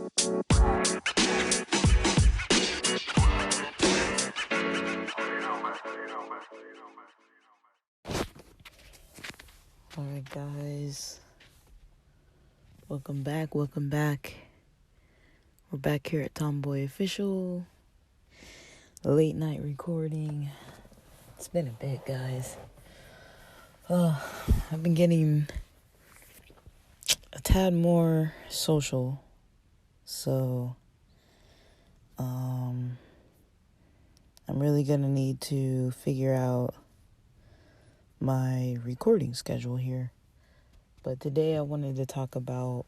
Alright, guys. Welcome back. We're back here at Tomboy Official. Late night recording. It's been a bit, guys. I've been getting a tad more social. So, I'm really gonna need to figure out my recording schedule here. But today I wanted to talk about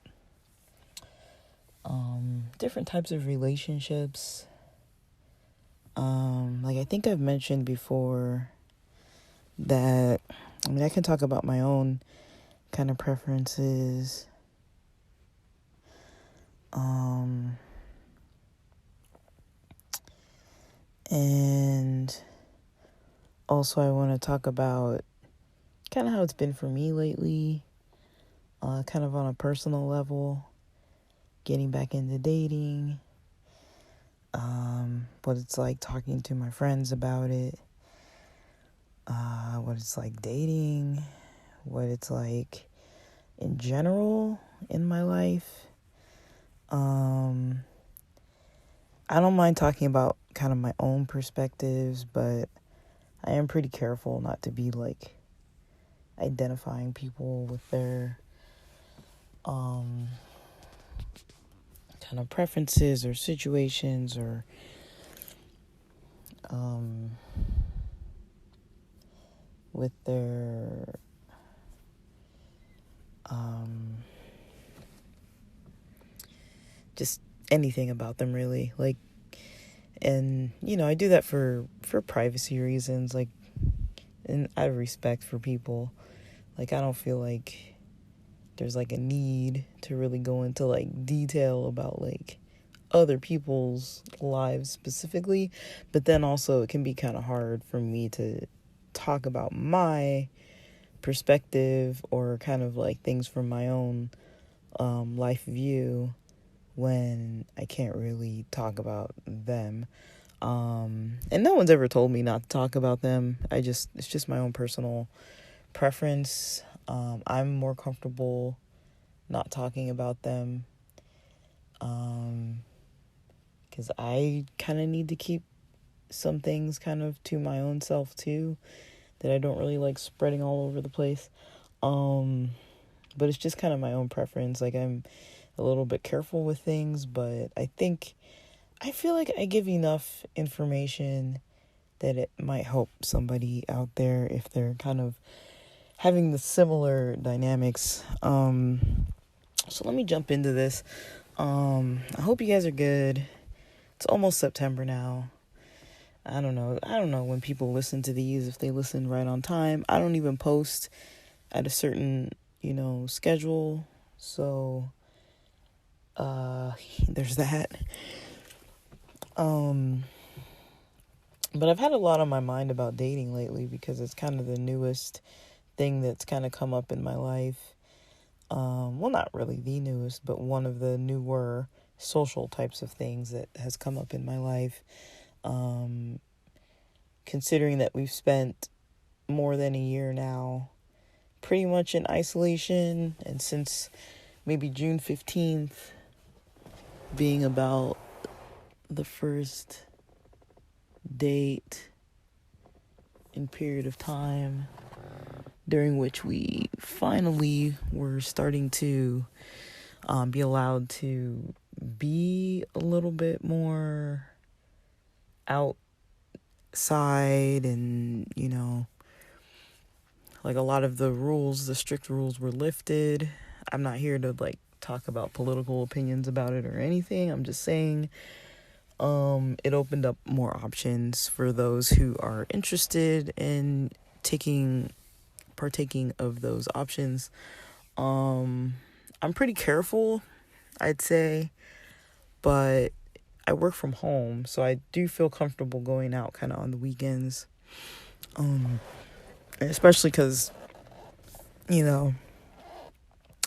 different types of relationships. I think I've mentioned before that, I can talk about my own kind of preferences. And also I want to talk about kind of how it's been for me lately, kind of on a personal level, getting back into dating, what it's like talking to my friends about it, what it's like dating, what it's like in general in my life. I don't mind talking about kind of my own perspectives, but I am pretty careful not to be like identifying people with their kind of preferences or situations or with their just anything about them, really. And I do that for privacy reasons, and out of respect for people. I don't feel like there's a need to really go into detail about other people's lives specifically, but then also it can be kind of hard for me to talk about my perspective or kind of things from my own life view when I can't really talk about them. And no one's ever told me not to talk about them. It's just my own personal preference. I'm more comfortable not talking about them. Because I kind of need to keep some things kind of to my own self too, that I don't really like spreading all over the place. But it's just kind of my own preference. I'm a little bit careful with things, but I feel like I give enough information that it might help somebody out there if they're kind of having the similar dynamics. So let me jump into this. I hope you guys are good. It's almost September now. I don't know when people listen to these, if they listen right on time. I don't even post at a certain, schedule. So, there's that. But I've had a lot on my mind about dating lately because it's kind of the newest thing that's kind of come up in my life. Well, not really the newest, but one of the newer social types of things that has come up in my life. Considering that we've spent more than a year now pretty much in isolation, and since maybe June 15th being about the first date and period of time during which we finally were starting to be allowed to be a little bit more outside, and a lot of the strict rules were lifted. I'm not here to talk about political opinions about it or anything. I'm just saying it opened up more options for those who are interested in partaking of those options. I'm pretty careful, I'd say, but I work from home, so I do feel comfortable going out kind of on the weekends. Especially because,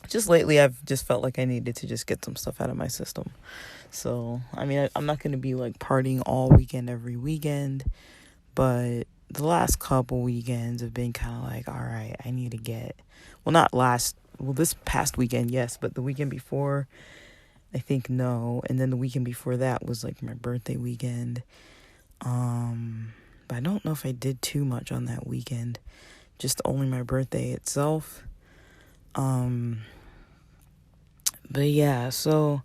just lately I've just felt like I needed to just get some stuff out of my system. So, I mean, I'm not going to be like partying all weekend, every weekend, but the last couple weekends have been kind of like, all right, I need to get, this past weekend, yes, but the weekend before, I think no. And then the weekend before that was like my birthday weekend. But I don't know if I did too much on that weekend, just only my birthday itself. But yeah, so,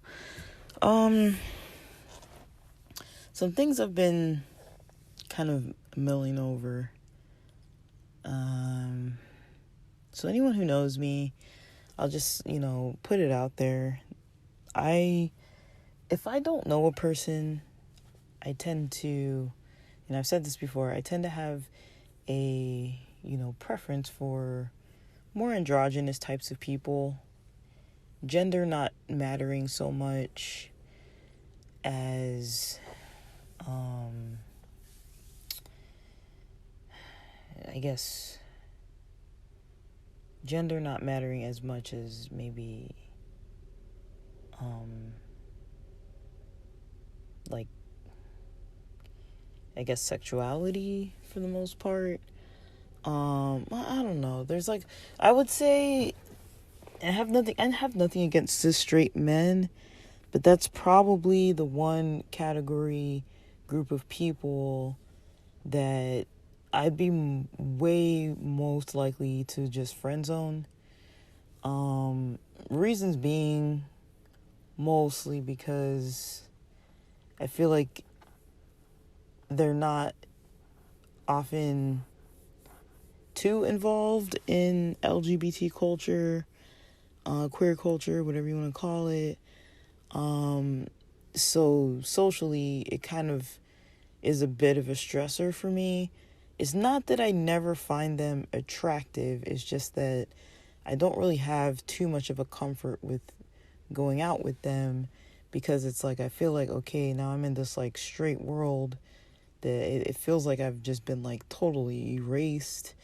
some things I've been kind of milling over. So anyone who knows me, I'll just, put it out there. If I don't know a person, I tend to, and I've said this before, I tend to have a, preference for more androgynous types of people. Gender not mattering so much as, I guess, gender not mattering as much as maybe, like, I guess sexuality for the most part. I don't know. There's like, I would say, I have nothing against cis straight men, but that's probably the one category group of people that I'd be way most likely to just friend zone. Reasons being mostly because I feel like they're not often too involved in LGBT culture, queer culture, whatever you want to call it. So socially, it kind of is a bit of a stressor for me. It's not that I never find them attractive. It's just that I don't really have too much of a comfort with going out with them, because it's like I feel like, okay, now I'm in this like straight world that it feels like I've just been like totally erased,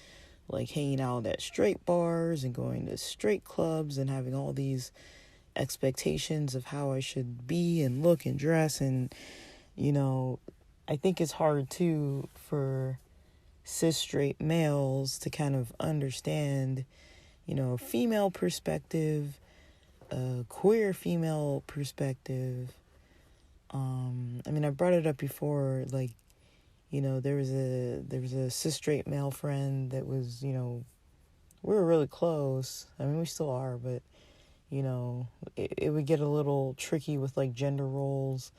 like hanging out at straight bars and going to straight clubs and having all these expectations of how I should be and look and dress. And I think it's hard too for cis straight males to kind of understand, a female perspective, a queer female perspective. I mean, I brought it up before, like, there was a cis straight male friend that was, we were really close. I mean, we still are, but it would get a little tricky with like gender roles.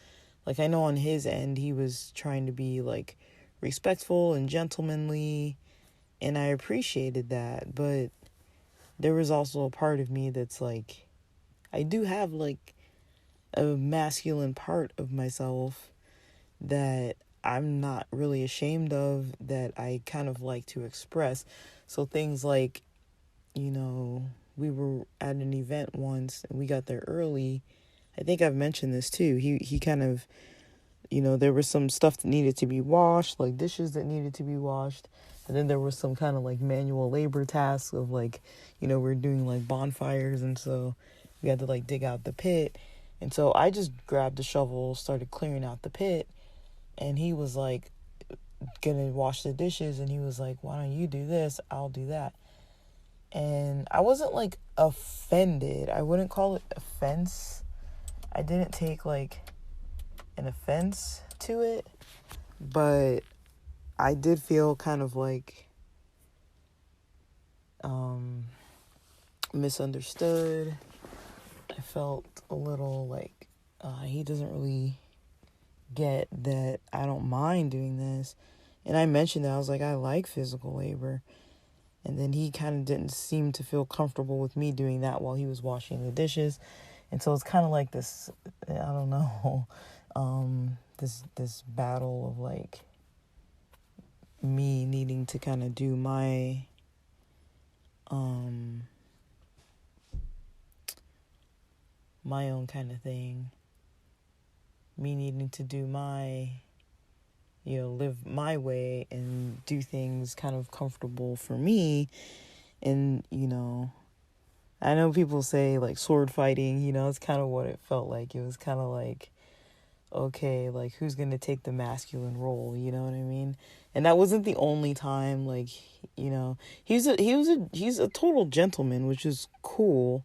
Like, I know on his end, he was trying to be like respectful and gentlemanly, and I appreciated that. But there was also a part of me that's like, I do have like a masculine part of myself that I'm not really ashamed of, that I kind of like to express. So things like, we were at an event once and we got there early. I think I've mentioned this too. He kind of, there was some stuff that needed to be washed, like dishes that needed to be washed. And then there was some kind of like manual labor tasks of like, we're doing like bonfires. And so we had to like dig out the pit. And so I just grabbed the shovel, started clearing out the pit. And he was like, gonna wash the dishes. And he was like, why don't you do this? I'll do that. And I wasn't like offended. I wouldn't call it offense. I didn't take like an offense to it, but I did feel kind of like misunderstood. I felt a little like he doesn't really get that I don't mind doing this. And I mentioned that I was like, I like physical labor. And then he kind of didn't seem to feel comfortable with me doing that while he was washing the dishes. And so it's kind of like this, I don't know, this battle of like me needing to kind of do my my own kind of thing. Me needing to do my, live my way and do things kind of comfortable for me. And, I know people say like sword fighting, it's kind of what it felt like. It was kind of like, okay, like who's gonna take the masculine role, you know what I mean? And that wasn't the only time, like, he's a total gentleman, which is cool.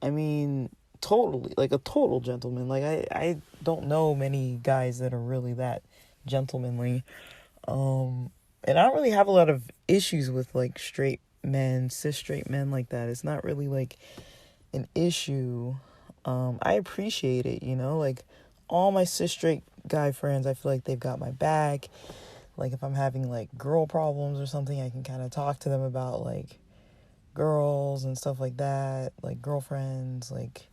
I mean, totally, like a total gentleman. Like I don't know many guys that are really that gentlemanly. And I don't really have a lot of issues with like cis straight men like that. It's not really like an issue. I appreciate it, like all my cis straight guy friends, I feel like they've got my back. Like if I'm having like girl problems or something, I can kind of talk to them about like girls and stuff like that, like girlfriends, like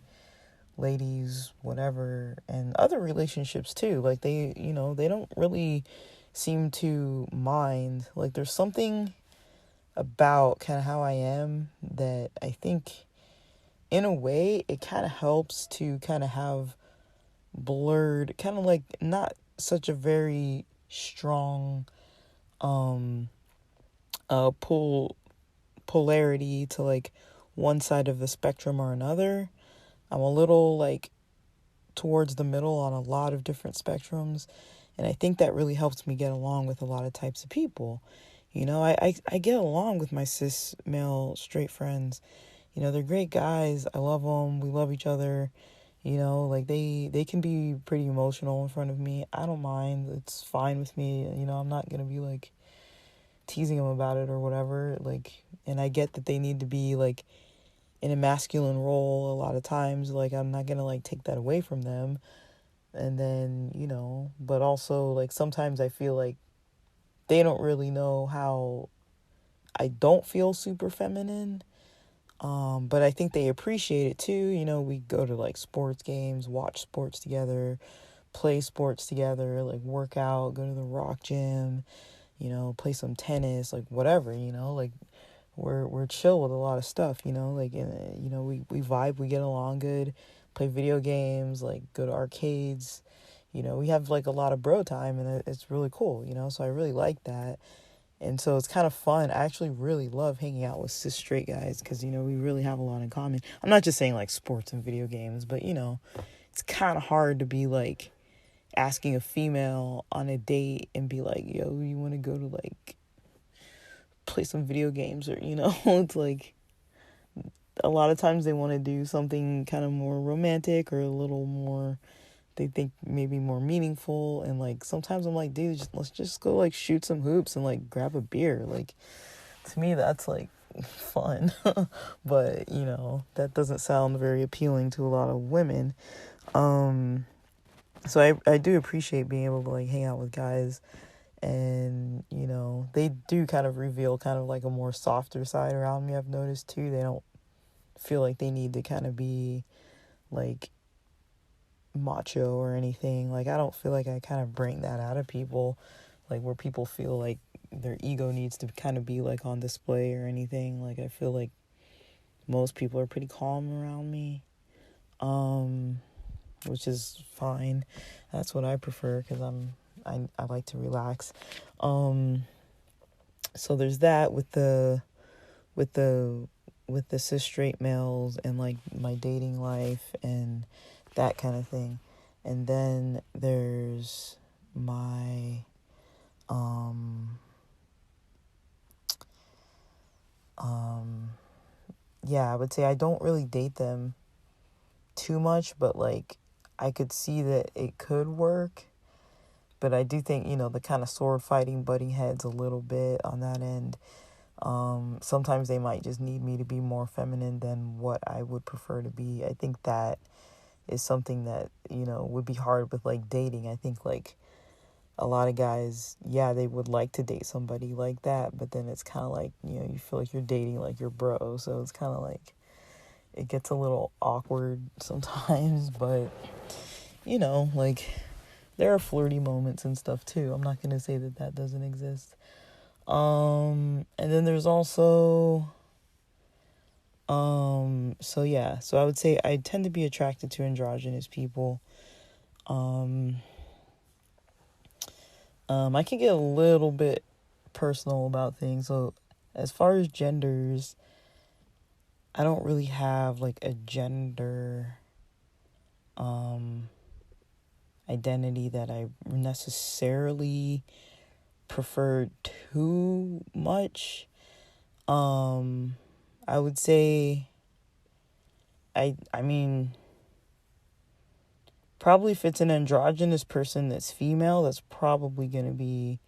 ladies, whatever, and other relationships too. Like they don't really seem to mind. Like there's something about kind of how I am that I think in a way it kind of helps to kind of have blurred, kind of like not such a very strong polarity to like one side of the spectrum or another. I'm a little like towards the middle on a lot of different spectrums, and I think that really helps me get along with a lot of types of people. I get along with my cis male straight friends. They're great guys. I love them. We love each other. Like they can be pretty emotional in front of me. I don't mind. It's fine with me. I'm not going to be like teasing them about it or whatever. Like, and I get that they need to be like in a masculine role a lot of times. Like, I'm not going to like take that away from them. And then, but also like sometimes I feel like they don't really know how I don't feel super feminine. But I think they appreciate it too. We go to like sports games, watch sports together, play sports together, like work out, go to the rock gym, play some tennis, like whatever, like we're chill with a lot of stuff, like, we vibe, we get along good, play video games, like go to arcades, we have like a lot of bro time, and it's really cool, so I really like that. And so it's kind of fun. I actually really love hanging out with cis straight guys because, we really have a lot in common. I'm not just saying like sports and video games, but, it's kind of hard to be like asking a female on a date and be like, yo, you want to go to like play some video games, or, it's like a lot of times they want to do something kind of more romantic or a little more, they think maybe more meaningful. And like sometimes I'm like, dude, let's just go like shoot some hoops and like grab a beer. Like to me that's like fun. But that doesn't sound very appealing to a lot of women. So I do appreciate being able to like hang out with guys, and they do kind of reveal kind of like a more softer side around me. I've noticed too, they don't feel like they need to kind of be like macho or anything. Like I don't feel like I kind of bring that out of people, like where people feel like their ego needs to kind of be like on display or anything. Like I feel like most people are pretty calm around me, which is fine. That's what I prefer because I like to relax. So there's that with the cis straight males and like my dating life and that kind of thing. And then there's my yeah, I would say I don't really date them too much, but like I could see that it could work. But I do think, the kind of sword fighting butting heads a little bit on that end. Sometimes they might just need me to be more feminine than what I would prefer to be. I think that is something that, would be hard with like dating. I think like a lot of guys, yeah, they would like to date somebody like that, but then it's kind of like, you feel like you're dating like your bro. So it's kind of like, it gets a little awkward sometimes, but like there are flirty moments and stuff too. I'm not going to say that doesn't exist. And then there's also, so yeah, so I would say I tend to be attracted to androgynous people. I can get a little bit personal about things. So as far as genders, I don't really have like a gender identity that I necessarily prefer too much. I would say I mean, probably if it's an androgynous person that's female, that's probably going to be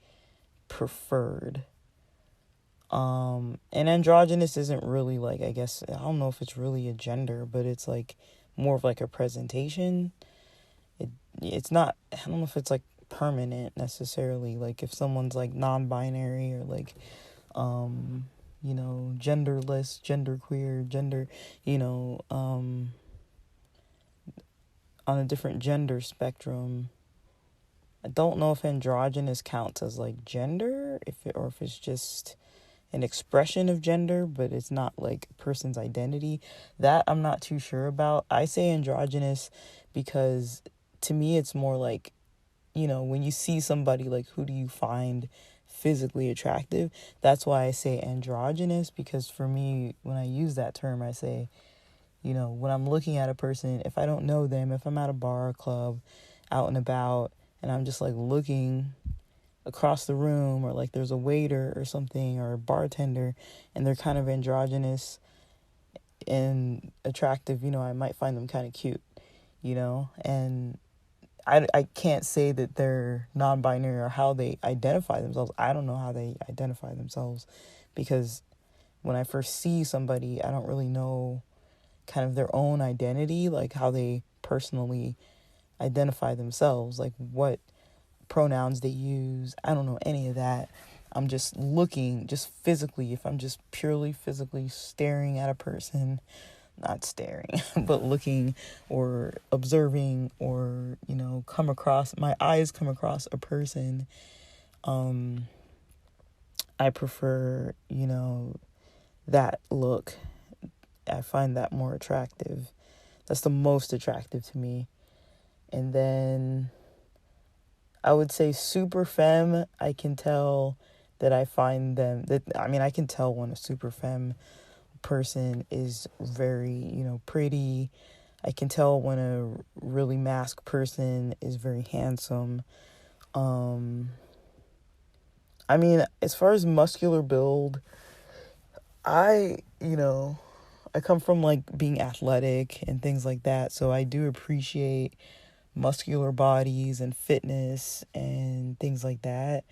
preferred. And androgynous isn't really like, I guess, I don't know if it's really a gender, but it's like more of like a presentation. It's not, I don't know if it's like permanent necessarily. Like if someone's like non-binary or like, genderless, genderqueer, gender, on a different gender spectrum. I don't know if androgynous counts as like gender, or if it's just an expression of gender, but it's not like a person's identity. That I'm not too sure about. I say androgynous because to me it's more like, when you see somebody, like who do you find physically attractive? That's why I say androgynous, because for me, when I use that term, I say, when I'm looking at a person, if I don't know them, if I'm at a bar or club, out and about, and I'm just like looking across the room, or like there's a waiter or something, or a bartender, and they're kind of androgynous and attractive, I might find them kind of cute, and I can't say that they're non-binary or how they identify themselves. I don't know how they identify themselves, because when I first see somebody, I don't really know kind of their own identity, like how they personally identify themselves, like what pronouns they use. I don't know any of that. I'm just looking, just physically, if I'm just purely physically staring at a person, not staring, but looking or observing, or, my eyes come across a person, I prefer, that look. I find that more attractive. That's the most attractive to me. And then I would say super femme, I can tell that I find them, I can tell when a super femme person is very, pretty. I can tell when a really masc person is very handsome. As far as muscular build, I come from like being athletic and things like that, so I do appreciate muscular bodies and fitness and things like that.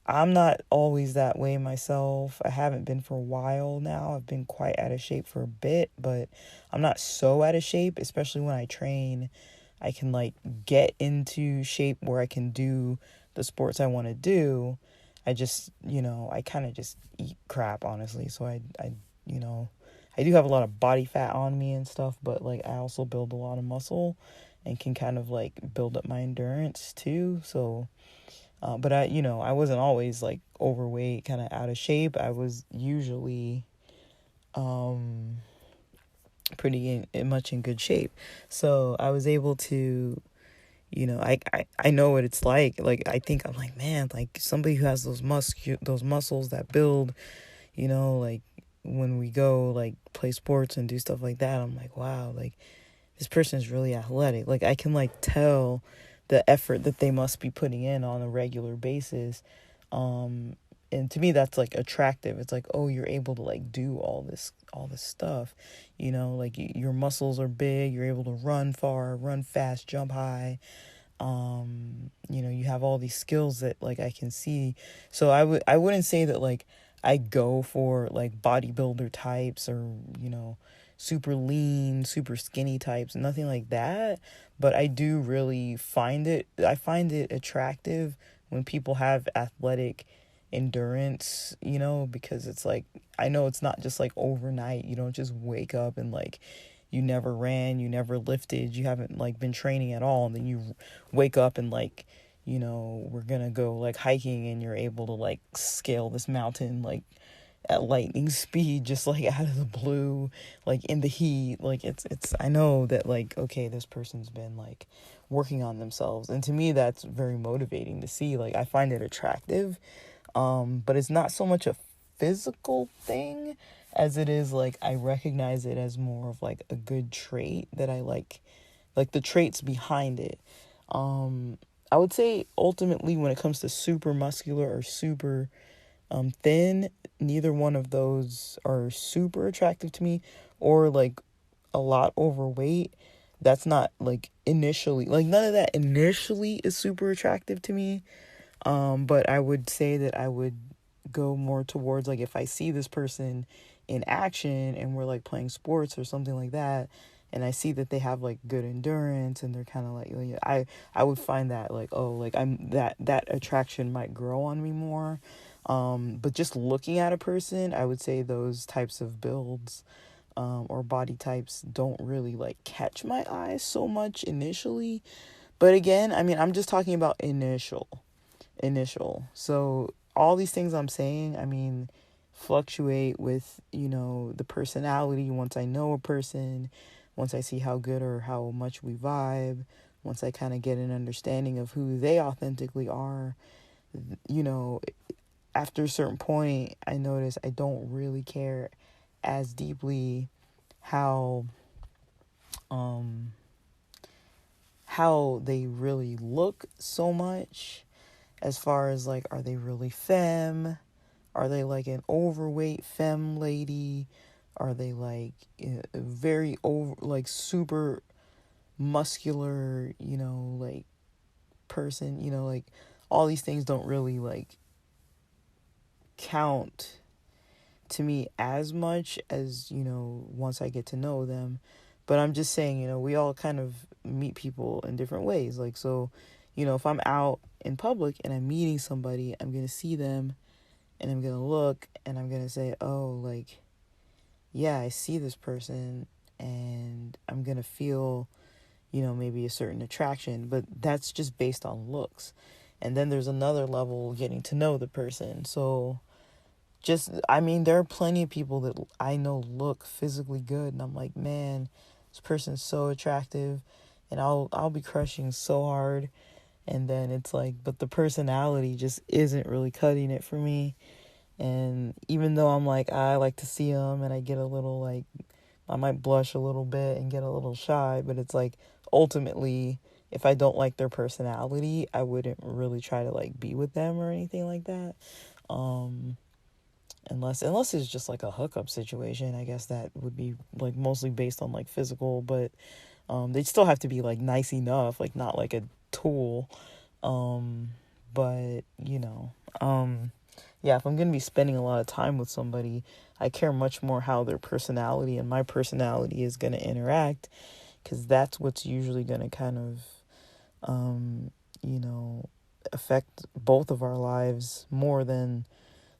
I'm not always that way myself. I haven't been for a while now. I've been quite out of shape for a bit, but I'm not so out of shape, especially when I train. I can like get into shape where I can do the sports I want to do. I just, I kind of just eat crap, honestly. So I do have a lot of body fat on me and stuff, but like I also build a lot of muscle and can kind of like build up my endurance too. So, but I wasn't always like overweight, kind of out of shape. I was usually, pretty much in good shape. So I was able to, I know what it's like. Like, I think I'm like, man, like somebody who has those muscles that build, like when we go like play sports and do stuff like that, I'm like, wow, like this person is really athletic. Like I can like tell the effort that they must be putting in on a regular basis. And to me that's like attractive. It's like, oh, you're able to like do all this stuff, like your muscles are big, you're able to run far, run fast, jump high. You have all these skills that like I can see. So I wouldn't say that like I go for like bodybuilder types, or super lean, super skinny types, nothing like that. But I do really find it attractive when people have athletic endurance, because it's like, I know it's not just like overnight. You don't just wake up and like you never ran, you never lifted, you haven't like been training at all, and then you wake up and like, we're gonna go like hiking, and you're able to like scale this mountain like at lightning speed, just like out of the blue, like in the heat. Like it's I know that like, okay, this person's been like working on themselves, and to me that's very motivating to see. Like I find it attractive, but it's not so much a physical thing as it is like I recognize it as more of like a good trait that I like the traits behind it. I would say ultimately when it comes to super muscular or super thin, neither one of those are super attractive to me, or like a lot overweight. That's not like initially, like none of that initially is super attractive to me. But I would say that I would go more towards like if I see this person in action and we're like playing sports or something like that, and I see that they have like good endurance and they're kind of like I would find that like, oh, like I'm that attraction might grow on me more. But just looking at a person, I would say those types of builds or body types don't really like catch my eye so much initially. But again, I mean, I'm just talking about initial. So all these things I'm saying, I mean, fluctuate with, the personality once I know a person, once I see how good or how much we vibe, once I kind of get an understanding of who they authentically are. you know, After a certain point, I notice I don't really care as deeply how um how they really look so much, as far as like, are they really femme? Are they like an overweight femme lady? Are they like a very over, like super muscular, like person? Like all these things don't really like count to me as much as, once I get to know them. But I'm just saying, we all kind of meet people in different ways. Like, so, if I'm out in public and I'm meeting somebody, I'm going to see them and I'm going to look and I'm going to say, oh, like, yeah, I see this person, and I'm going to feel, maybe a certain attraction, but that's just based on looks. And then there's another level, getting to know the person. So I mean, there are plenty of people that I know look physically good, and I'm like, man, this person's so attractive, and I'll be crushing so hard, and then it's like, but the personality just isn't really cutting it for me. And even though I'm like, I like to see them, and I get a little like, I might blush a little bit and get a little shy, but it's like, ultimately, if I don't like their personality, I wouldn't really try to like be with them or anything like that. Unless it's just like a hookup situation, I guess that would be like mostly based on like physical, but they'd still have to be like nice enough, like not like a tool. But yeah, if I'm gonna be spending a lot of time with somebody, I care much more how their personality and my personality is gonna interact, because that's what's usually gonna kind of affect both of our lives more than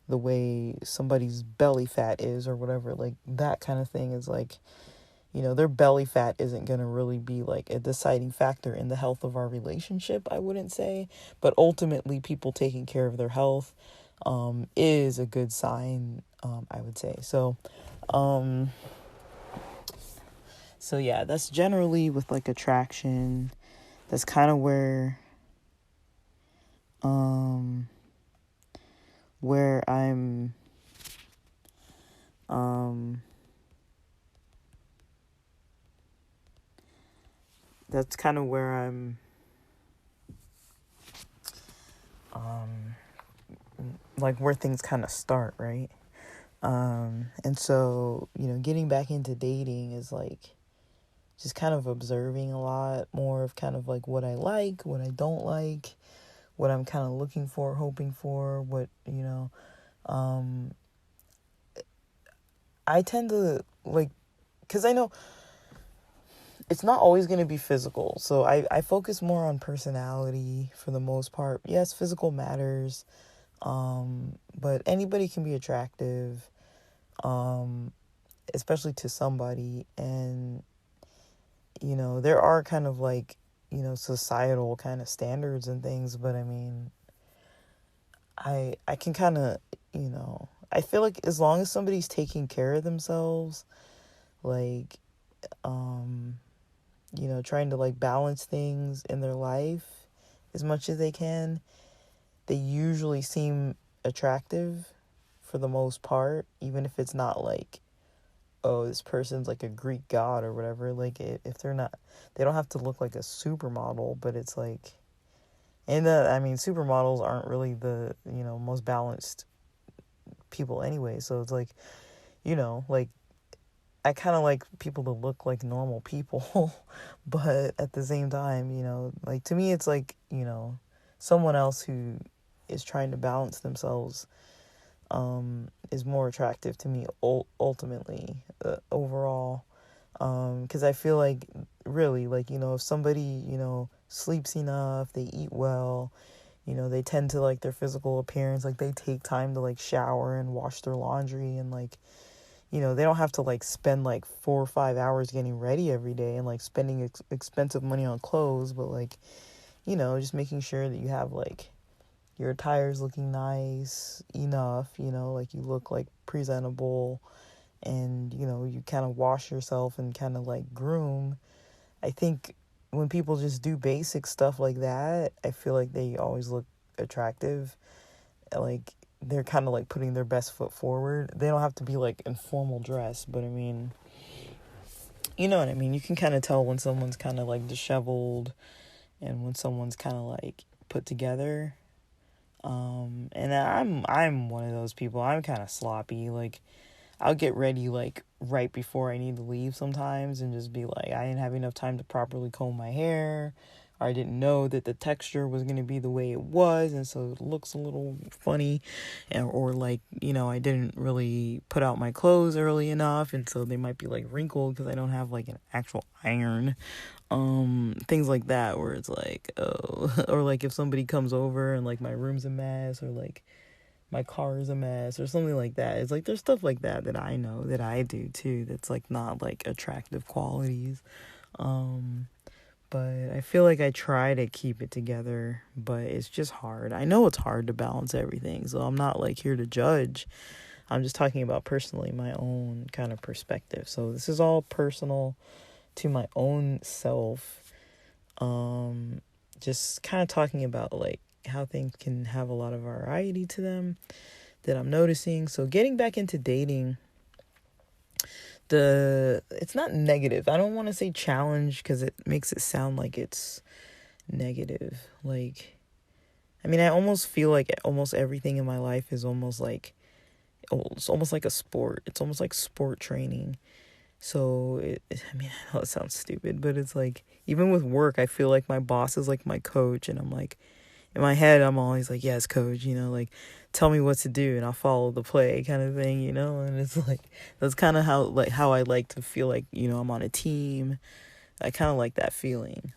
the way somebody's belly fat is or whatever. Like that kind of thing is like, their belly fat isn't going to really be like a deciding factor in the health of our relationship, I wouldn't say. But ultimately, people taking care of their health is a good sign, I would say. So yeah, that's generally with like attraction. That's kind of where I'm that's kind of where I'm like where things kind of start, right? And so, getting back into dating is like just kind of observing a lot more of kind of like what I like, what I don't like, what I'm kind of looking for, hoping for, what, I tend to like, because I know it's not always going to be physical. So I focus more on personality for the most part. Yes, physical matters. But anybody can be attractive, especially to somebody. And, there are kind of like, societal kind of standards and things. But I mean, I can kind of, I feel like as long as somebody's taking care of themselves, like, trying to like balance things in their life as much as they can, they usually seem attractive for the most part, even if it's not like, oh, this person's like a Greek god or whatever. Like, if they're not, they don't have to look like a supermodel, but it's like, and I mean, supermodels aren't really the, most balanced people anyway. So it's like, like, I kind of like people to look like normal people, but at the same time, like, to me, it's like, someone else who is trying to balance themselves is more attractive to me ultimately, overall, because I feel like, really, like, if somebody, sleeps enough, they eat well, they tend to like their physical appearance, like they take time to like shower and wash their laundry, and like, they don't have to like spend like 4 or 5 hours getting ready every day and like spending expensive money on clothes, but like, just making sure that you have like your attire's looking nice enough, like you look like presentable, and you kind of wash yourself and kind of like groom. I think when people just do basic stuff like that, I feel like they always look attractive. Like, they're kind of like putting their best foot forward. They don't have to be like in formal dress, but I mean, you know what I mean? You can kind of tell when someone's kind of like disheveled and when someone's kind of like put together. And I'm one of those people. I'm kind of sloppy. Like, I'll get ready like right before I need to leave sometimes and just be like, I didn't have enough time to properly comb my hair, or I didn't know that the texture was going to be the way it was, and so it looks a little funny, or like, I didn't really put out my clothes early enough, and so they might be like wrinkled because I don't have like an actual iron. Things like that, where it's like, oh, or like if somebody comes over and like my room's a mess, or like my car is a mess, or something like that. It's like, there's stuff like that that I know that I do too, that's like not like attractive qualities. But I feel like I try to keep it together, but it's just hard. I know it's hard to balance everything, so I'm not like here to judge. I'm just talking about personally my own kind of perspective. So this is all personal to my own self. Just kind of talking about like how things can have a lot of variety to them that I'm noticing. So getting back into dating, it's not negative. I don't want to say challenge because it makes it sound like it's negative. Like, I mean, I almost feel like almost everything in my life is almost like, it's almost like a sport. It's almost like sport training. So, I mean, I know it sounds stupid, but it's like, even with work, I feel like my boss is like my coach, and I'm like, in my head, I'm always like, yes, coach, like, tell me what to do, and I'll follow the play kind of thing, and it's like, that's kind of how I like to feel like, I'm on a team. I kind of like that feeling.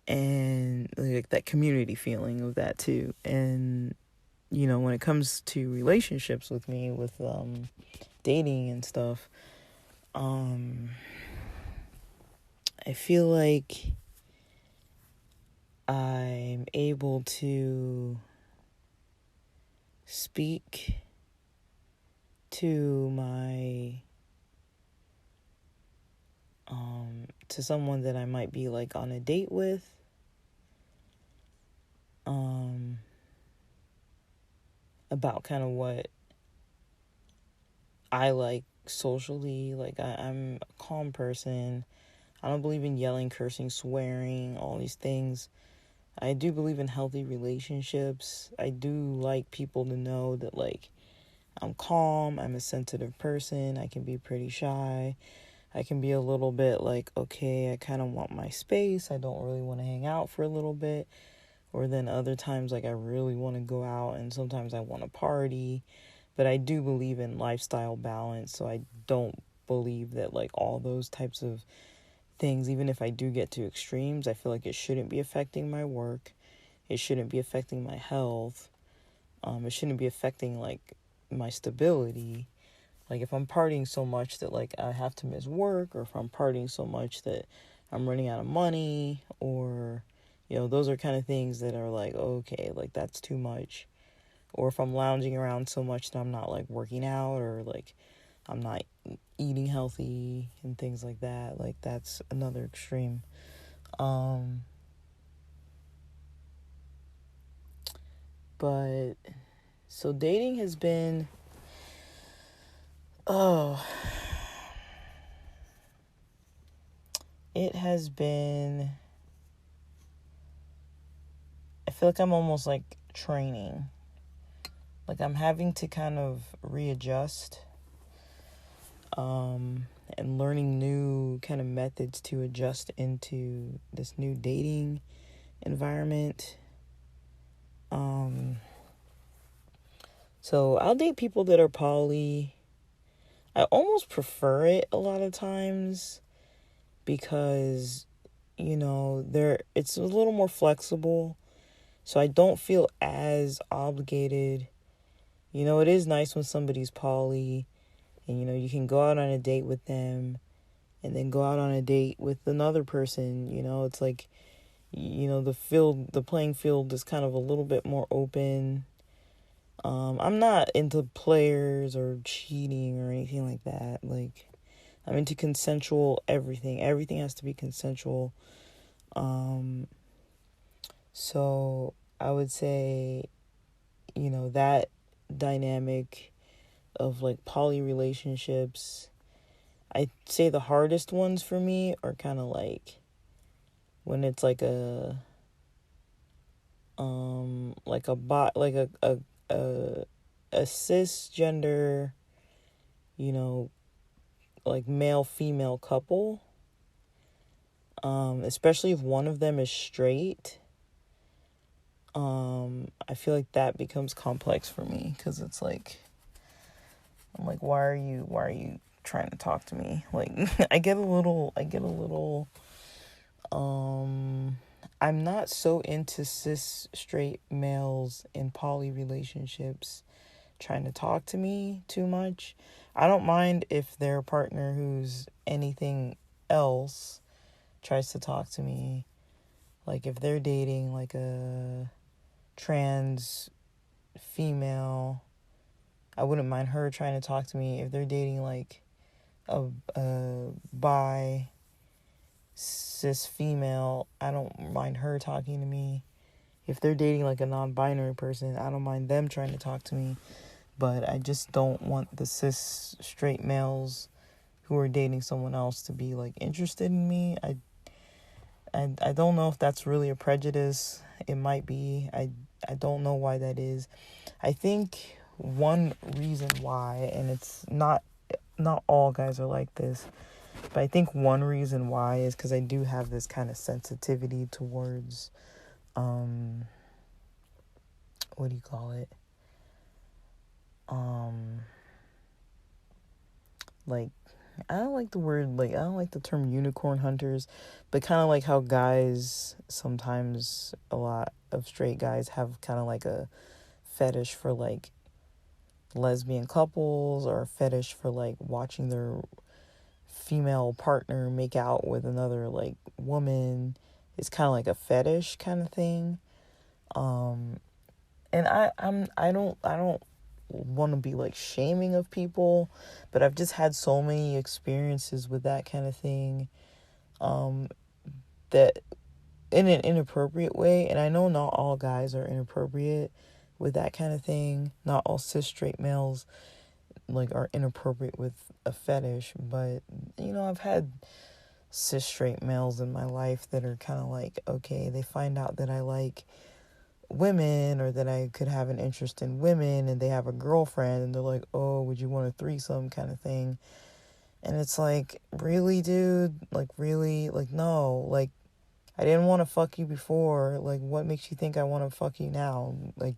And like that community feeling of that too. And, when it comes to relationships with me, with, dating and stuff, I feel like I'm able to speak to to someone that I might be like on a date with, about kind of what I like socially. Like, I'm a calm person. I don't believe in yelling, cursing, swearing, all these things. I do believe in healthy relationships. I do like people to know that, like, I'm calm, I'm a sensitive person, I can be pretty shy. I can be a little bit like, okay, I kind of want my space. I don't really want to hang out for a little bit. Or then other times, like, I really want to go out, and sometimes I want to party. But I do believe in lifestyle balance, so I don't believe that, like, all those types of things, even if I do get to extremes, I feel like it shouldn't be affecting my work. It shouldn't be affecting my health. It shouldn't be affecting, like, my stability. Like, if I'm partying so much that, like, I have to miss work, or if I'm partying so much that I'm running out of money, or, those are kind of things that are like, okay, like, that's too much. Or if I'm lounging around so much that I'm not, like, working out, or, like, I'm not eating healthy and things like that. Like, that's another extreme. But so dating has been, oh, it has been, I feel like I'm almost like training. Like I'm having to kind of readjust, and learning new kind of methods to adjust into this new dating environment. So I'll date people that are poly. I almost prefer it a lot of times because, it's a little more flexible. So I don't feel as obligated. It is nice when somebody's poly and, you can go out on a date with them and then go out on a date with another person. It's like, the playing field is kind of a little bit more open. I'm not into players or cheating or anything like that. Like, I'm into consensual everything. Everything has to be consensual. So I would say, that dynamic of like poly relationships, I'd say the hardest ones for me are kind of like when it's like a bot, like a cisgender, like male female couple, especially if one of them is straight. I feel like that becomes complex for me because it's like, I'm like, why are you trying to talk to me? Like, I get a little, I'm not so into cis straight males in poly relationships trying to talk to me too much. I don't mind if their partner who's anything else tries to talk to me. Like if they're dating like a trans female, I wouldn't mind her trying to talk to me. If they're dating like a bi cis female, I don't mind her talking to me. If they're dating like a non-binary person, I don't mind them trying to talk to me. But I just don't want the cis straight males who are dating someone else to be like interested in me. I don't know if that's really a prejudice. It might be. I don't know why that is. I think one reason why, and it's not all guys are like this, but I think one reason why is because I do have this kind of sensitivity towards, what do you call it? Like, I don't like the word, like, I don't like the term unicorn hunters, but kind of like how guys, sometimes a lot of straight guys have kind of like a fetish for like lesbian couples or a fetish for like watching their female partner make out with another like woman. It's kind of like a fetish kind of thing. And I don't want to be like shaming of people, but I've just had so many experiences with that kind of thing, that in an inappropriate way. And I know not all guys are inappropriate with that kind of thing. Not all cis straight males like are inappropriate with a fetish, but I've had cis straight males in my life that are kind of like, okay, they find out that I like women or that I could have an interest in women, and they have a girlfriend and they're like, oh, would you want a threesome kind of thing? And it's like, really, dude? Like, really? Like, no. Like, I didn't want to fuck you before. Like, what makes you think I want to fuck you now? Like,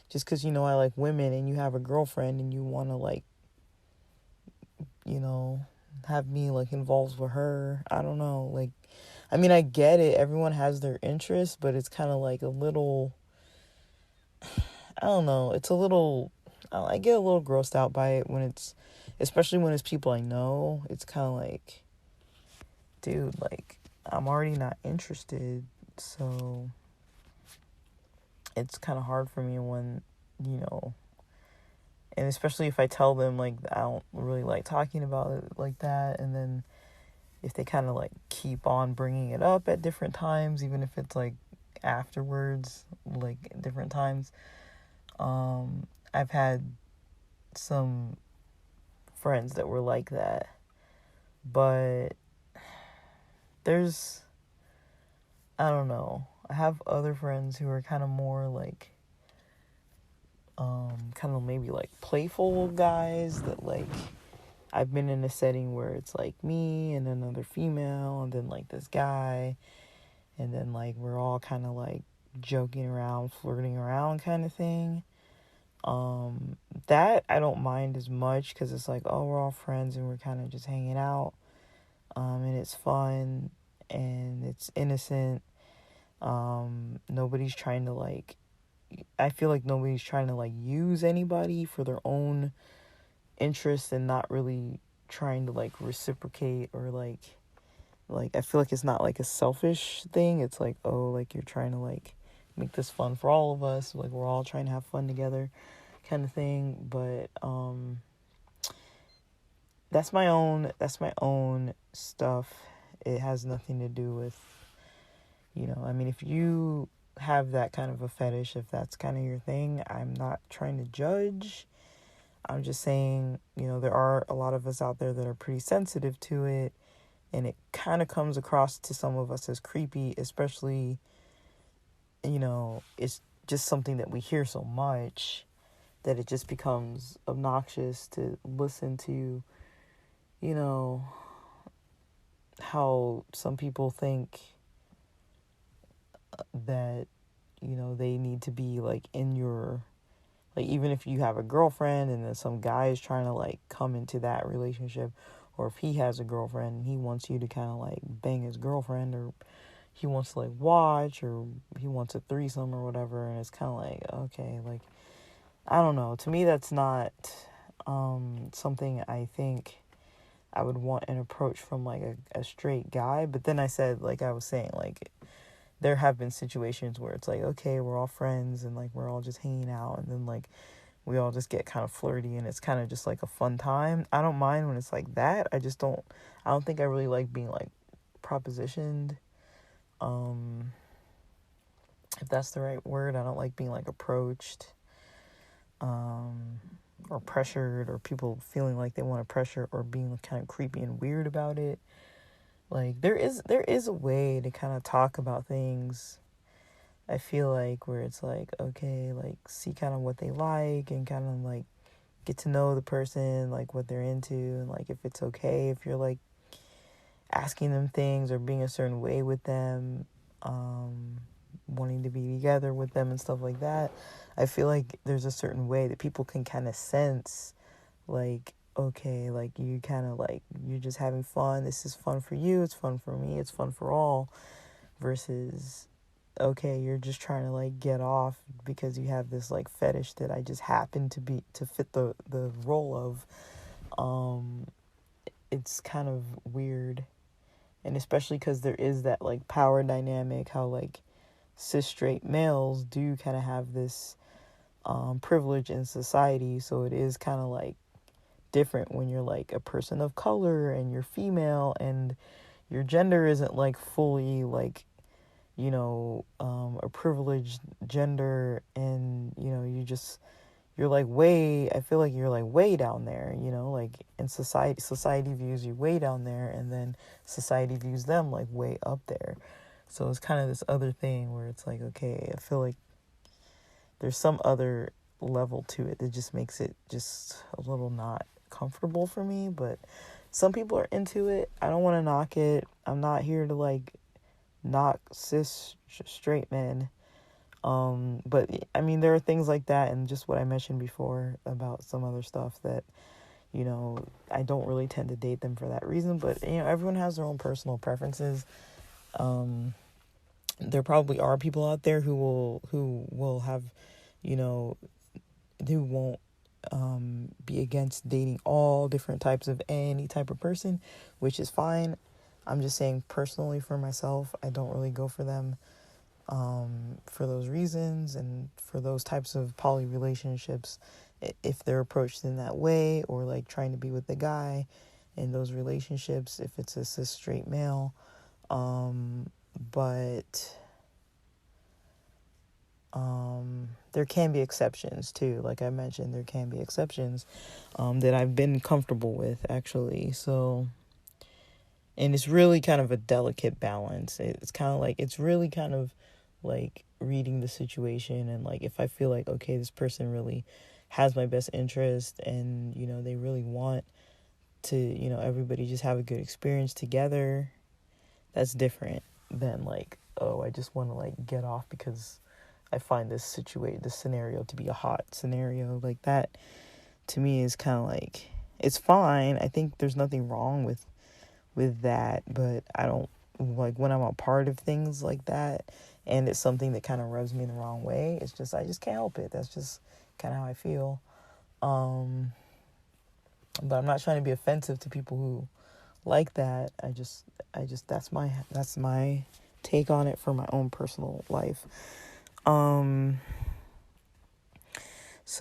just because I like women and you have a girlfriend and you want to like, have me like involved with her. I don't know. Like, I mean, I get it. Everyone has their interests, but it's kind of like a little, I don't know. It's a little, I get a little grossed out by it when it's, especially when it's people I know. It's kind of like, dude, like, I'm already not interested. So it's kind of hard for me when, and especially if I tell them like I don't really like talking about it like that, and then if they kind of like keep on bringing it up at different times, even if it's like afterwards, like different times, I've had some friends that were like that, but there's, I don't know, I have other friends who are kind of more like, kind of maybe like playful guys that like, I've been in a setting where it's like me and another female and then like this guy, and then like we're all kind of like joking around, flirting around kind of thing. That I don't mind as much because it's like, oh, we're all friends and we're kind of just hanging out, and it's fun and it's innocent. Nobody's trying to like, I feel like nobody's trying to like use anybody for their own interest and not really trying to like reciprocate or like I feel like it's not like a selfish thing. It's like, oh, like you're trying to like make this fun for all of us, like we're all trying to have fun together kind of thing. But that's my own stuff. It has nothing to do with, I mean, if you have that kind of a fetish, if that's kind of your thing, I'm not trying to judge. I'm just saying, there are a lot of us out there that are pretty sensitive to it, and it kind of comes across to some of us as creepy, especially, it's just something that we hear so much that it just becomes obnoxious to listen to, how some people think that, they need to be like in your, like, even if you have a girlfriend and then some guy is trying to like come into that relationship, or if he has a girlfriend and he wants you to kind of like bang his girlfriend, or he wants to like watch, or he wants a threesome or whatever, and it's kind of like, okay, like, I don't know. To me, that's not something I think I would want an approach from like a straight guy. But then I said, like I was saying, like, there have been situations where it's like, okay, we're all friends and like we're all just hanging out, and then like we all just get kind of flirty and it's kind of just like a fun time. I don't mind when it's like that. I don't think I really like being like propositioned. If that's the right word, I don't like being like approached, or pressured, or people feeling like they want to pressure, or being kind of creepy and weird about it. Like there is a way to kind of talk about things, I feel like, where it's like, okay, like see kind of what they like and kind of like get to know the person, like what they're into, and like if it's okay if you're like asking them things or being a certain way with them, wanting to be together with them and stuff like that. I feel like there's a certain way that people can kind of sense, like, okay, like you kind of like, you're just having fun. This is fun for you. It's fun for me. It's fun for all. Versus, okay, you're just trying to like get off because you have this like fetish that I just happen to fit the role of. It's kind of weird. And especially because there is that like power dynamic, how like cis straight males do kind of have this privilege in society. So it is kind of like different when you're like a person of color and you're female and your gender isn't like fully like, a privileged gender, and you're like way, I feel like you're like way down there, like in society views you way down there, and then society views them like way up there. So it's kind of this other thing where it's like, okay, I feel like there's some other level to it that just makes it just a little not comfortable for me. But some people are into it. I don't want to knock it. I'm not here to like knock cis straight men. But I mean, there are things like that, and just what I mentioned before about some other stuff that, I don't really tend to date them for that reason. But everyone has their own personal preferences. There probably are people out there who will have, who won't be against dating all different types of any type of person, which is fine. I'm just saying, personally, for myself, I don't really go for them for those reasons, and for those types of poly relationships, if they're approached in that way, or like trying to be with the guy in those relationships, if it's a cis straight male. But there can be exceptions too. Like I mentioned, there can be exceptions that I've been comfortable with, actually. So, and it's really kind of a delicate balance. It's kind of like, it's really kind of like reading the situation, and like if I feel like, okay, this person really has my best interest, and they really want to, everybody just have a good experience together, that's different than like, oh, I just want to like get off because I find this scenario to be a hot scenario. Like that to me is kind of like, it's fine. I think there's nothing wrong with that, but I don't like when I'm a part of things like that and it's something that kind of rubs me the wrong way. It's just, I just can't help it. That's just kind of how I feel. But I'm not trying to be offensive to people who like that. I just that's my take on it for my own personal life. So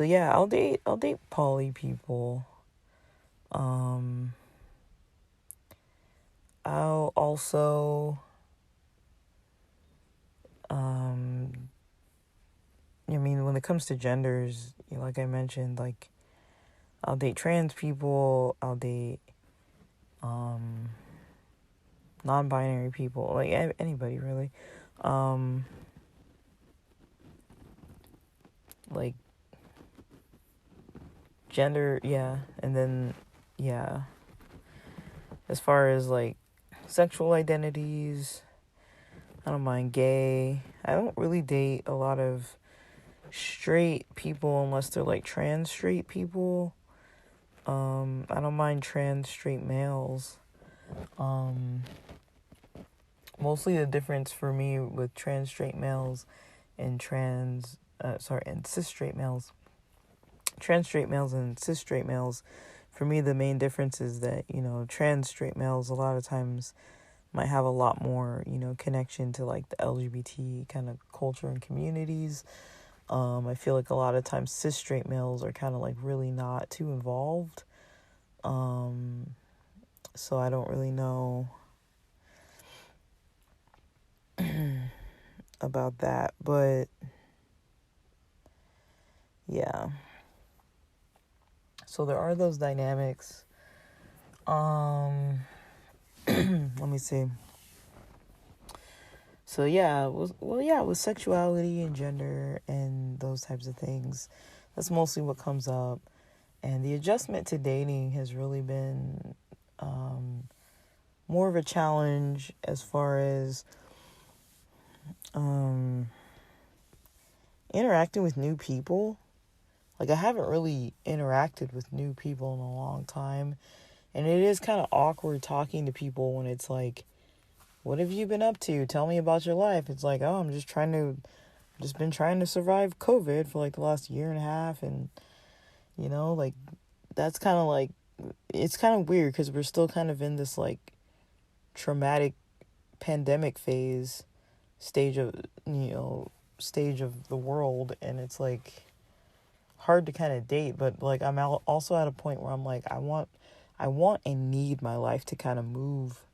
yeah, I'll date poly people. I'll also I mean, when it comes to genders, like I mentioned, like I'll date trans people, I'll date non-binary people, like anybody really. Like gender, yeah, and then yeah. As far as like sexual identities, I don't mind gay. I don't really date a lot of straight people unless they're like trans straight people. I don't mind trans straight males. Mostly the difference for me with trans straight males and and cis straight males. Trans straight males and cis straight males, for me the main difference is that, trans straight males a lot of times might have a lot more, connection to like the LGBT kind of culture and communities. I feel like a lot of times cis straight males are kind of like really not too involved. So I don't really know about that, but yeah. So there are those dynamics. Let me see. So yeah, with sexuality and gender and those types of things, that's mostly what comes up. And the adjustment to dating has really been more of a challenge as far as interacting with new people. Like I haven't really interacted with new people in a long time. And it is kind of awkward talking to people when it's like, what have you been up to? Tell me about your life. It's like, oh, I'm just been trying to survive COVID for like the last year and a half. And, like, that's kind of like, it's kind of weird because we're still kind of in this like traumatic pandemic stage of the world. And it's like hard to kind of date. But like, I'm also at a point where I'm like, I want and need my life to kind of move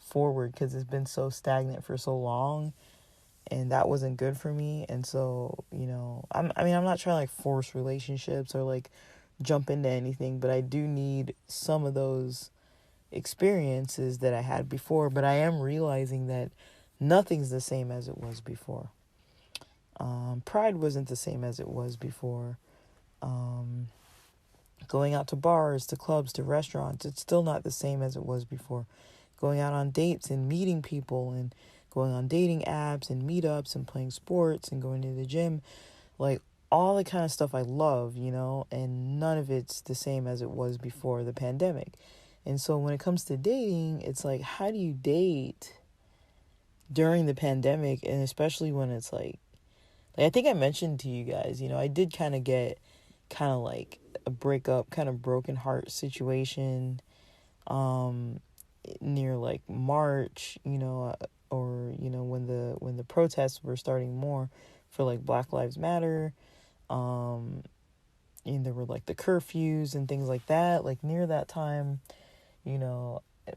forward because it's been so stagnant for so long, and that wasn't good for me. And so, I'm not trying to like force relationships or like jump into anything, but I do need some of those experiences that I had before. But I am realizing that nothing's the same as it was before. Pride wasn't the same as it was before. Going out to bars, to clubs, to restaurants, it's still not the same as it was before. Going out on dates and meeting people and going on dating apps and meetups and playing sports and going to the gym, like all the kind of stuff I love, and none of it's the same as it was before the pandemic. And so when it comes to dating, it's like, how do you date during the pandemic? And especially when it's like I think I mentioned to you guys, I did kind of get like a breakup, kind of broken heart situation, near like March, or when the protests were starting more for like Black Lives Matter, and there were like the curfews and things like that, like near that time,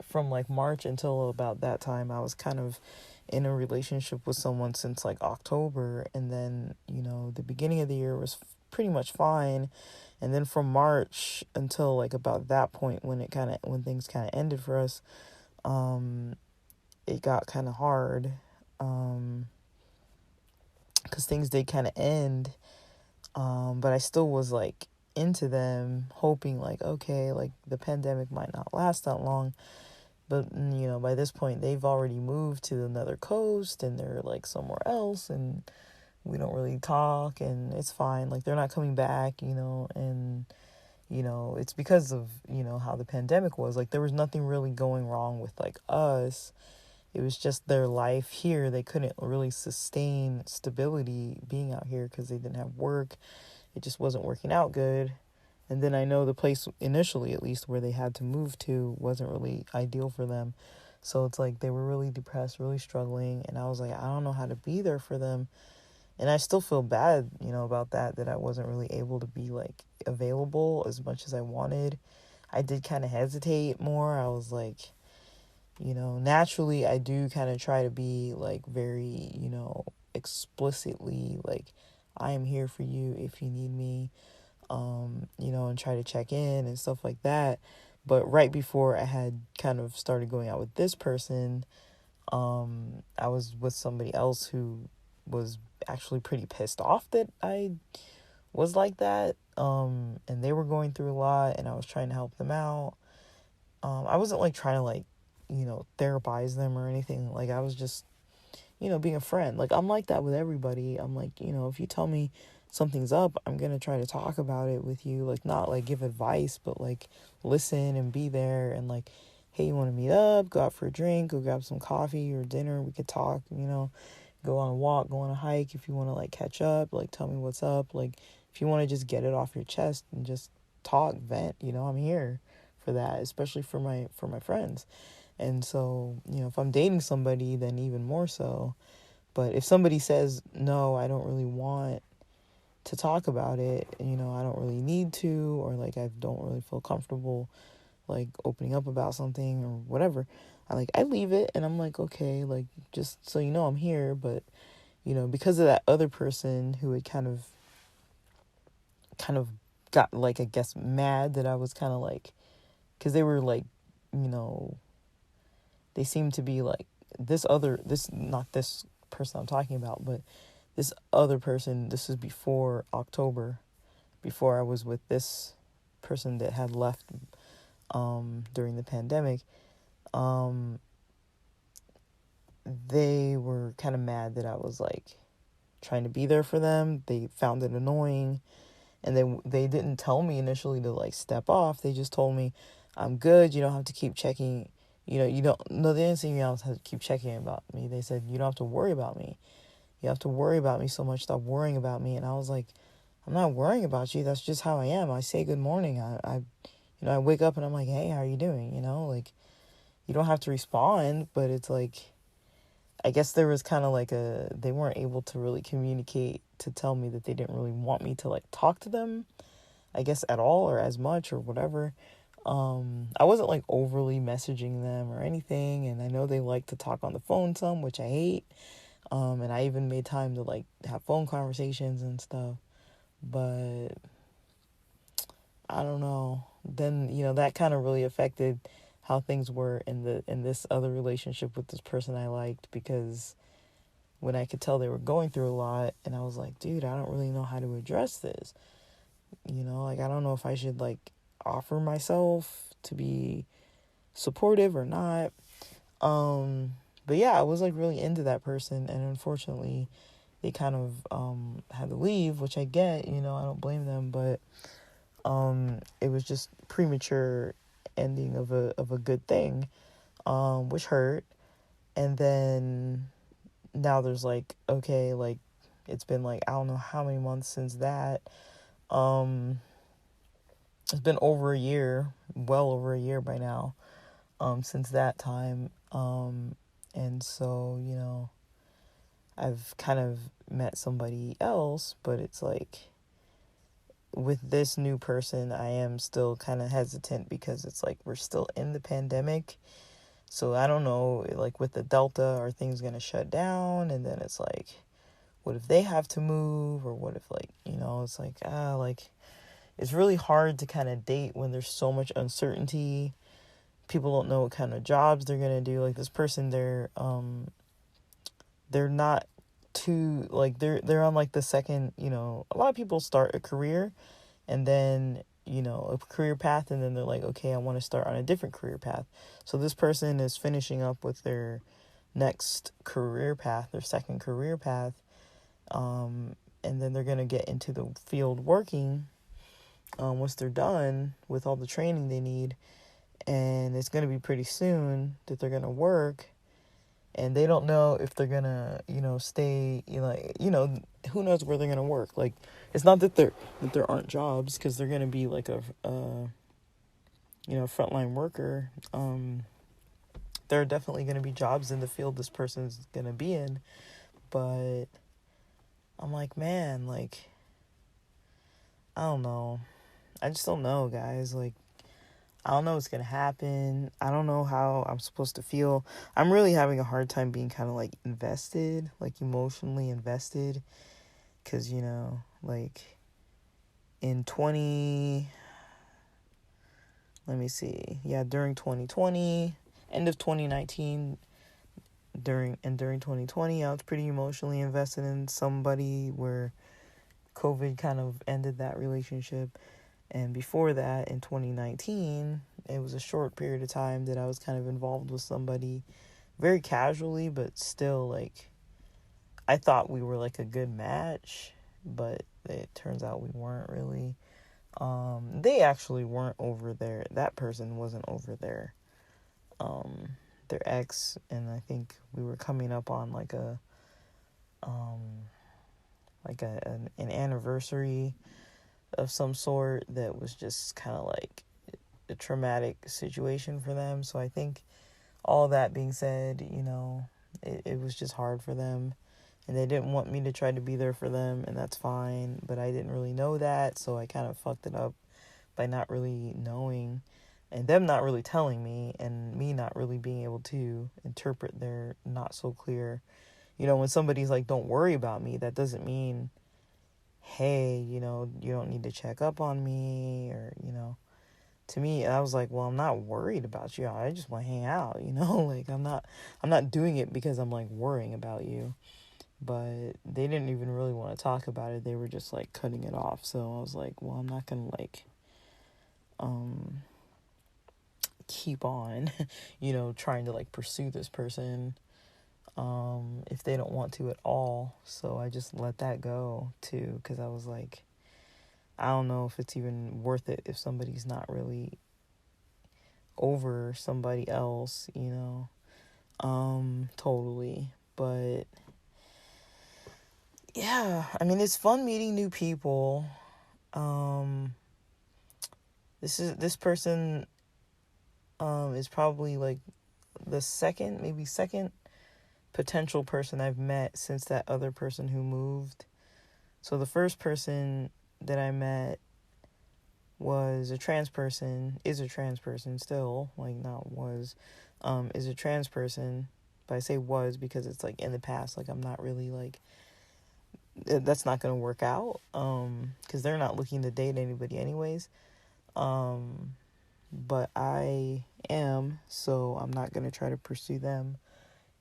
from like March until about that time, I was kind of in a relationship with someone since like October, and then, the beginning of the year was pretty much fine. And then from March until like about that point when things kind of ended for us, it got kind of hard, because things did kind of end, but I still was like into them, hoping like, okay, like the pandemic might not last that long. But by this point they've already moved to another coast and they're like somewhere else, and we don't really talk, and it's fine, like they're not coming back, and it's because of how the pandemic was. Like there was nothing really going wrong with like us. It was just their life here. They couldn't really sustain stability being out here because they didn't have work. It just wasn't working out good. And then I know the place initially, at least, where they had to move to wasn't really ideal for them. So it's like they were really depressed, really struggling. And I was like, I don't know how to be there for them. And I still feel bad, about that I wasn't really able to be like available as much as I wanted. I did kind of hesitate more. I was like, naturally I do kind of try to be like very, explicitly like, I am here for you if you need me, and try to check in and stuff like that. But right before I had kind of started going out with this person, I was with somebody else who was actually pretty pissed off that I was like that. And they were going through a lot and I was trying to help them out. I wasn't like trying to like, therapize them or anything. Like I was just, being a friend. Like I'm like that with everybody. I'm like, if you tell me something's up, I'm going to try to talk about it with you. Like not like give advice, but like listen and be there, and like, hey, you want to meet up, go out for a drink, go grab some coffee or dinner. We could talk, go on a walk, go on a hike. If you want to like catch up, like tell me what's up. Like if you want to just get it off your chest and just talk, vent, I'm here for that, especially for my friends. And so, if I'm dating somebody, then even more so. But if somebody says, no, I don't really want to talk about it, I don't really need to, or like I don't really feel comfortable like opening up about something or whatever, I leave it, and I'm like, okay, like just so I'm here. But because of that other person who had kind of got like, I guess, mad that I was kind of like, because they were like, they seem to be like not this person I'm talking about, but this other person. This is before October, before I was with this person that had left during the pandemic. They were kind of mad that I was like trying to be there for them. They found it annoying, and they didn't tell me initially to like step off. They just told me, I'm good, you don't have to keep checking. You don't, no, they didn't say you don't have to keep checking about me. They said, you don't have to worry about me. You have to worry about me so much. Stop worrying about me. And I was like, I'm not worrying about you. That's just how I am. I say good morning. I wake up and I'm like, hey, how are you doing? Like, you don't have to respond, but it's like, I guess there was kind of like they weren't able to really communicate to tell me that they didn't really want me to like talk to them, I guess, at all or as much or whatever. I wasn't like overly messaging them or anything, and I know they like to talk on the phone some, which I hate. And I even made time to like have phone conversations and stuff, but I don't know. Then, that kind of really affected how things were in this other relationship with this person I liked, because when I could tell they were going through a lot, and I was like, dude, I don't really know how to address this. Like I don't know if I should like offer myself to be supportive or not. But yeah, I was like really into that person, and unfortunately they kind of had to leave, which I get, I don't blame them, but it was just premature ending of a good thing, which hurt. And then now there's like, okay, like it's been like I don't know how many months since that. It's been over a year, well over a year by now, since that time. And so, I've kind of met somebody else, but it's like, with this new person, I am still kind of hesitant because it's like we're still in the pandemic. So I don't know, like with the Delta, are things going to shut down? And then it's like, what if they have to move? Or what if, like, it's like, it's really hard to kind of date when there's so much uncertainty. People don't know what kind of jobs they're going to do. Like this person, they're not too, like, they're on like the second, a lot of people start a career and then, a career path, and then they're like, okay, I want to start on a different career path. So this person is finishing up with their next career path, their second career path, and then they're going to get into the field working once they're done with all the training they need, and it's going to be pretty soon that they're going to work, and they don't know if they're going to, stay, who knows where they're going to work. Like, it's not that there aren't jobs, because they're going to be like a frontline worker. There are definitely going to be jobs in the field this person's going to be in, but I'm like, man, like, I don't know. I just don't know, guys. Like, I don't know what's going to happen. I don't know how I'm supposed to feel. I'm really having a hard time being kind of like invested, like emotionally invested. Because, like in during 2020, end of 2019, during 2020, I was pretty emotionally invested in somebody where COVID kind of ended that relationship. And before that, in 2019, it was a short period of time that I was kind of involved with somebody very casually, but still, like, I thought we were like a good match, but it turns out we weren't really. They actually weren't over there. That person wasn't over there. Their ex, and I think we were coming up on like an anniversary of some sort that was just kind of like a traumatic situation for them. So I think all that being said, it was just hard for them, and they didn't want me to try to be there for them, and that's fine, but I didn't really know that, so I kind of fucked it up by not really knowing, and them not really telling me, and me not really being able to interpret their not so clear. When somebody's like, don't worry about me, that doesn't mean, hey, you don't need to check up on me, or, to me, I was like, well, I'm not worried about you. I just want to hang out, like I'm not doing it because I'm like worrying about you. But they didn't even really want to talk about it. They were just like cutting it off. So I was like, well, I'm not going to like, keep on, trying to like pursue this person, if they don't want to at all. So I just let that go too, because I was like, I don't know if it's even worth it if somebody's not really over somebody else, totally. But yeah, I mean, it's fun meeting new people. This person is probably like the second potential person I've met since that other person who moved. So the first person that I met is a trans person still, like not was, is a trans person, but I say was because it's like in the past, like I'm not really like, that's not going to work out, because they're not looking to date anybody anyways, but I am, so I'm not going to try to pursue them,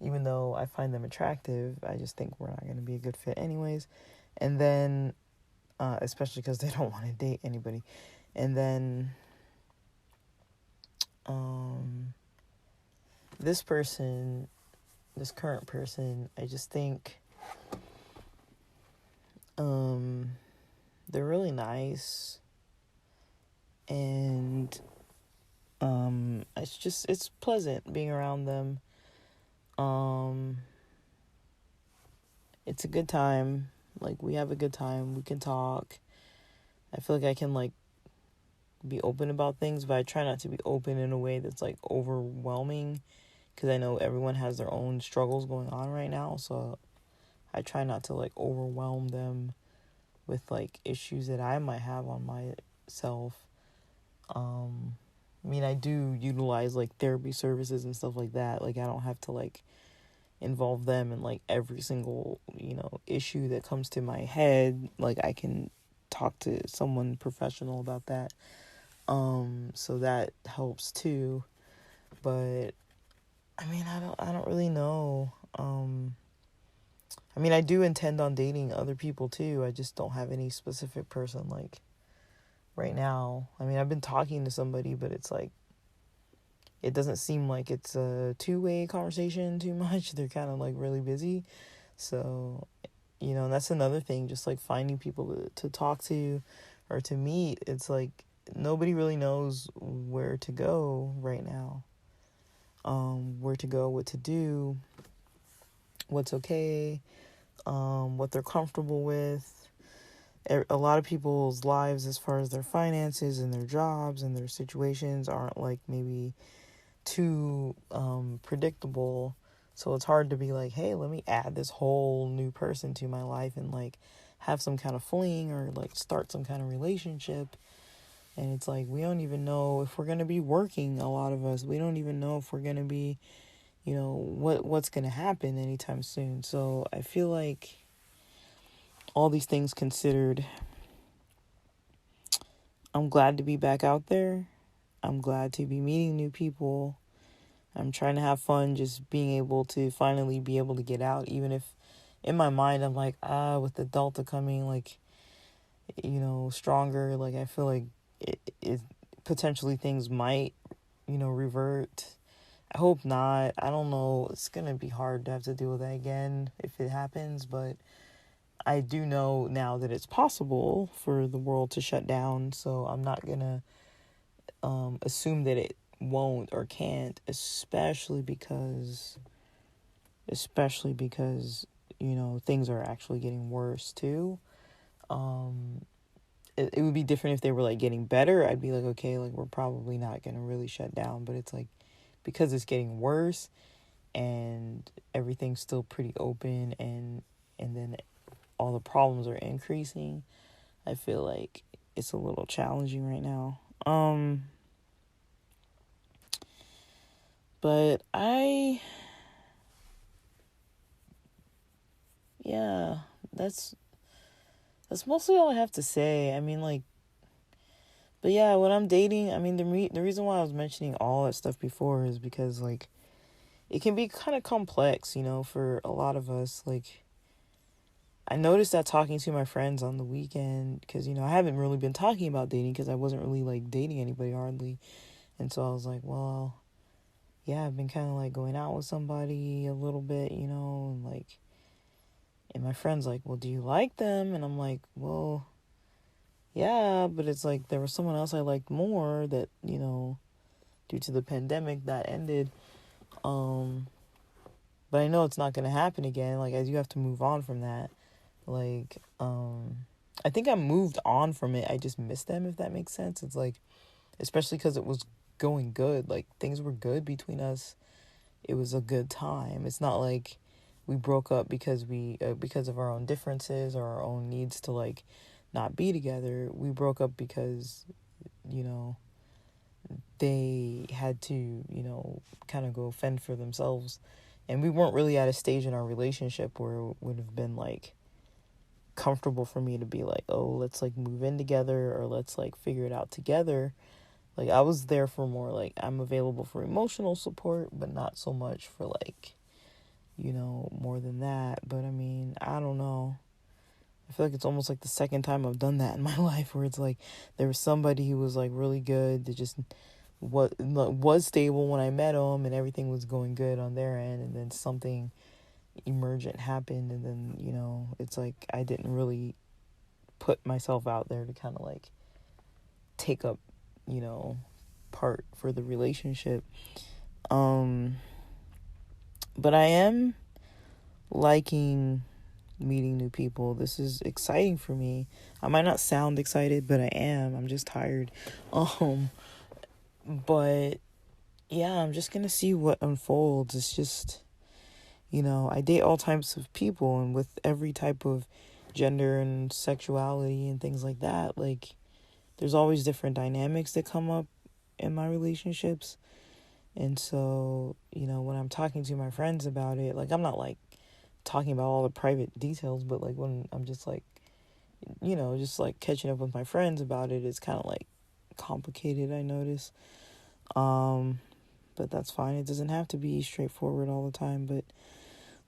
even though I find them attractive. I just think we're not going to be a good fit anyways. And then, especially because they don't want to date anybody. And then, this current person, I just think, they're really nice. And, it's pleasant being around them. It's a good time. Like, we have a good time. We can talk. I feel like I can, like, be open about things, but I try not to be open in a way that's, like, overwhelming, because I know everyone has their own struggles going on right now, so I try not to, like, overwhelm them with like issues that I might have on myself. I mean, I do utilize like therapy services and stuff like that. Like, I don't have to like involve them in like every single, issue that comes to my head. Like, I can talk to someone professional about that. So that helps too. But I mean, I don't really know. I mean, I do intend on dating other people too. I just don't have any specific person like right now. I mean, I've been talking to somebody, but it's like, it doesn't seem like it's a two-way conversation too much. They're kind of like really busy. So, that's another thing, just like finding people to talk to or to meet. It's like nobody really knows where to go right now. Where to go, what to do, what's okay, what they're comfortable with. A lot of people's lives, as far as their finances and their jobs and their situations, aren't like maybe too predictable. So it's hard to be like, hey, let me add this whole new person to my life and like have some kind of fling or like start some kind of relationship. And it's like, we don't even know if we're going to be working, a lot of us. We don't even know if we're going to be, what's going to happen anytime soon. So I feel like all these things considered, I'm glad to be back out there. I'm glad to be meeting new people. I'm trying to have fun just being able to finally be able to get out, even if in my mind I'm like, with the Delta coming, like, stronger, like I feel like it potentially things might, revert. I hope not. I don't know. It's going to be hard to have to deal with that again if it happens, but I do know now that it's possible for the world to shut down, so I'm not going to assume that it won't or can't, especially because things are actually getting worse too. It would be different if they were like getting better. I'd be like, okay, like we're probably not going to really shut down, but it's like, because it's getting worse and everything's still pretty open and then all the problems are increasing, I feel like it's a little challenging right now. But that's mostly all I have to say. I mean, like, but yeah, when I'm dating, I mean, the reason why I was mentioning all that stuff before is because, like, it can be kind of complex, for a lot of us. Like, I noticed that talking to my friends on the weekend, because, I haven't really been talking about dating because I wasn't really, like, dating anybody hardly. And so I was like, well, yeah, I've been kind of, like, going out with somebody a little bit, and, like, and my friend's like, well, do you like them? And I'm like, well, yeah, but it's like there was someone else I liked more that, due to the pandemic that ended. But I know it's not going to happen again. Like, I do have to move on from that. Like, I think I moved on from it. I just miss them, if that makes sense. It's like, especially because it was going good. Like, things were good between us. It was a good time. It's not like we broke up because because of our own differences or our own needs to like not be together. We broke up because, they had to, kind of go fend for themselves. And we weren't really at a stage in our relationship where it would have been like comfortable for me to be like, oh, let's like move in together or let's like figure it out together. Like, I was there for more like, I'm available for emotional support, but not so much for like, more than that. But I mean, I don't know. I feel like it's almost like the second time I've done that in my life, where it's like there was somebody who was like really good that just was stable when I met them and everything was going good on their end, and then something emergent happened, and then it's like I didn't really put myself out there to kind of like take up part for the relationship. But I am liking meeting new people. This is exciting for me. I might not sound excited, but I am. I'm just tired. But yeah, I'm just gonna see what unfolds. It's just, I date all types of people, and with every type of gender and sexuality and things like that. Like, there's always different dynamics that come up in my relationships. And so, when I'm talking to my friends about it, like, I'm not like talking about all the private details, but like when I'm just like, just like catching up with my friends about it, it's kind of like complicated, I notice. But that's fine. It doesn't have to be straightforward all the time. But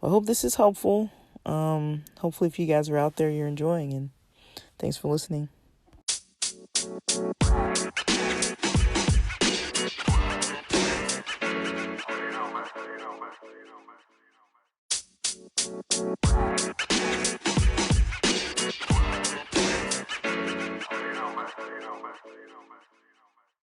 I hope this is helpful. Hopefully, if you guys are out there, you're enjoying, and thanks for listening.